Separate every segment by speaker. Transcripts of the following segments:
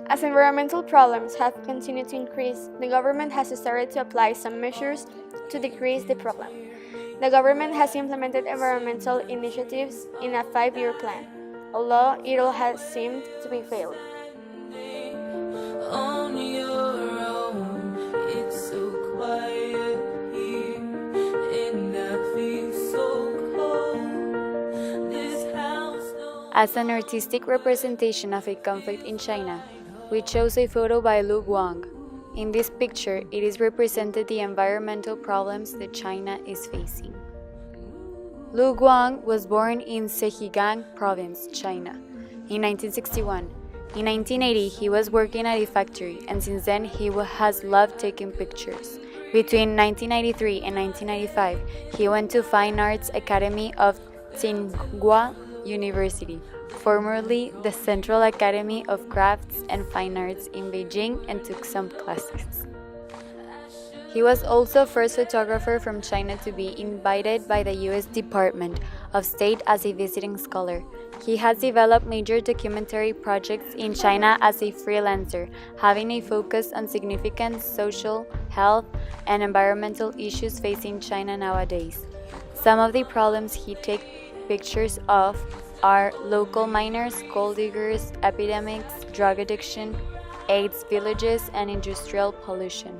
Speaker 1: As environmental problems have continued to increase, the government has started to apply some measures to decrease the problem. The government has implemented environmental initiatives in a 5-year plan, although it all has seemed to be failing.
Speaker 2: On your own, it's so quiet here, and I feel so cold. This house
Speaker 3: As an artistic representation of a conflict in China, we chose a photo by Lu Guang. In this picture, it is represented the environmental problems that China is facing. Lu Guang was born in Zhejiang Province, China, in 1961. In 1980, he was working at a factory, and since then he has loved taking pictures. Between 1993 and 1995, he went to Fine Arts Academy of Tsinghua University, formerly the Central Academy of Crafts and Fine Arts in Beijing, and took some classes. He was also first photographer from China to be invited by the U.S. Department of State as a visiting scholar. He has developed major documentary projects in China as a freelancer, having a focus on significant social, health, and environmental issues facing China nowadays. Some of the problems he takes pictures of are local miners, gold diggers, epidemics, drug addiction, AIDS villages, and industrial pollution.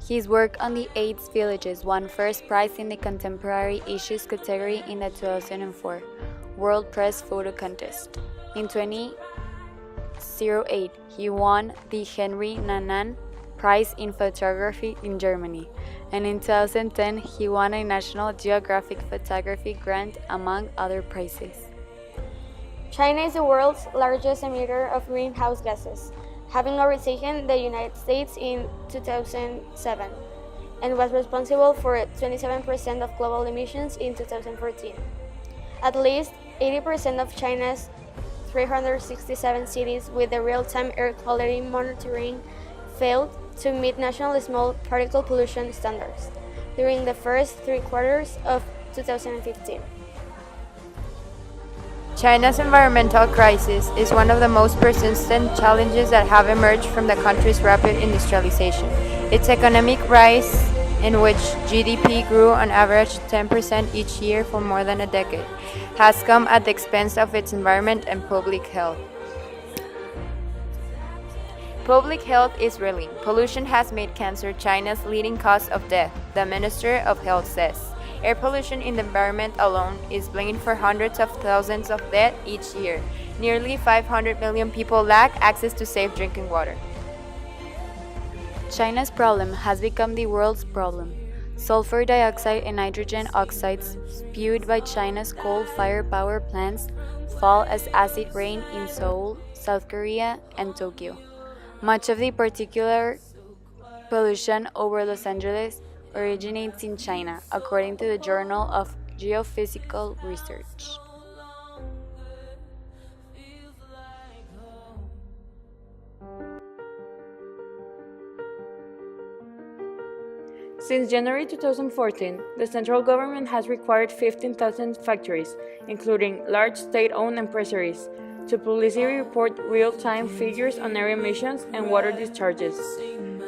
Speaker 3: His work on the AIDS villages won first prize in the Contemporary Issues category in the 2004 World Press Photo Contest. In 2008, he won the Henry Nanan Prize in Photography in Germany, and in 2010 he won a National Geographic Photography grant, among other prizes.
Speaker 1: China is the world's largest emitter of greenhouse gases, having overtaken the United States in 2007, and was responsible for 27% of global emissions in 2014. At least 80% of China's 367 cities with the real-time air quality monitoring failed to meet national small particle pollution standards during the first 3 quarters of 2015.
Speaker 4: China's environmental crisis is one of the most persistent challenges that have emerged from the country's rapid industrialization. Its economic rise, in which GDP grew on average 10% each year for more than a decade, has come at the expense of its environment and public health. Public health is reeling. Pollution has made cancer China's leading cause of death, the Minister of Health says. Air pollution in the environment alone is blamed for hundreds of thousands of deaths each year. Nearly 500 million people lack access to safe drinking water.
Speaker 3: China's problem has become the world's problem. Sulfur dioxide and nitrogen oxides spewed by China's coal-fired power plants fall as acid rain in Seoul, South Korea, and Tokyo. Much of the particular pollution over Los Angeles originates in China, according to the Journal of Geophysical Research.
Speaker 5: Since January 2014, the central government has required 15,000 factories, including large state-owned empresaries, to publicly report real-time figures on air emissions and water discharges.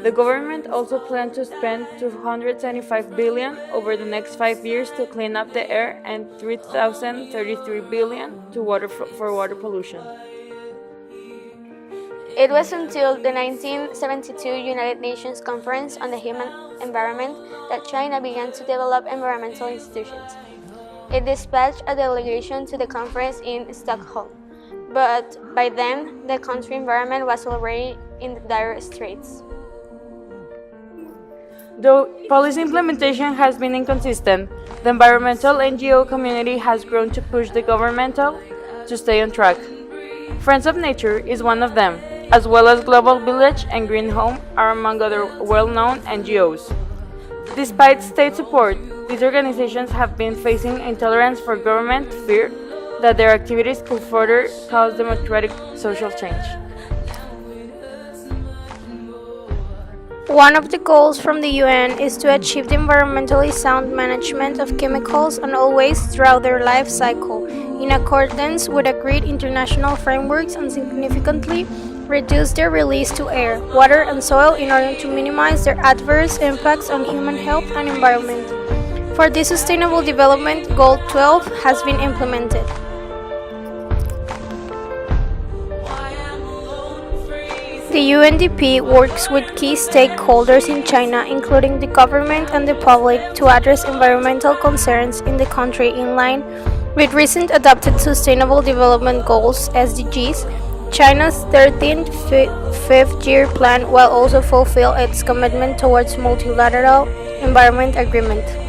Speaker 5: The government also plans to spend $275 billion over the next 5 years to clean up the air and $3,033 billion to for water pollution.
Speaker 1: It was until the 1972 United Nations Conference on the Human Environment that China began to develop environmental institutions. It dispatched a delegation to the conference in Stockholm, but by then the country's environment was already in dire straits.
Speaker 5: Though policy implementation has been inconsistent, the environmental NGO community has grown to push the governmental to stay on track. Friends of Nature is one of them, as well as Global Village and Green Home are among other well-known NGOs. Despite state support, these organizations have been facing intolerance for government fear that their activities could further cause democratic social change.
Speaker 6: One of the goals from the UN is to achieve the environmentally sound management of chemicals and all waste throughout their life cycle, in accordance with agreed international frameworks and significantly reduce their release to air, water, and soil in order to minimize their adverse impacts on human health and environment. For this Sustainable Development, Goal 12 has been implemented. The UNDP works with key stakeholders in China, including the government and the public, to address environmental concerns in the country in line with recent adopted Sustainable Development Goals (SDGs), China's 13th Five-Year Plan, while also fulfill its commitment towards multilateral environment agreement.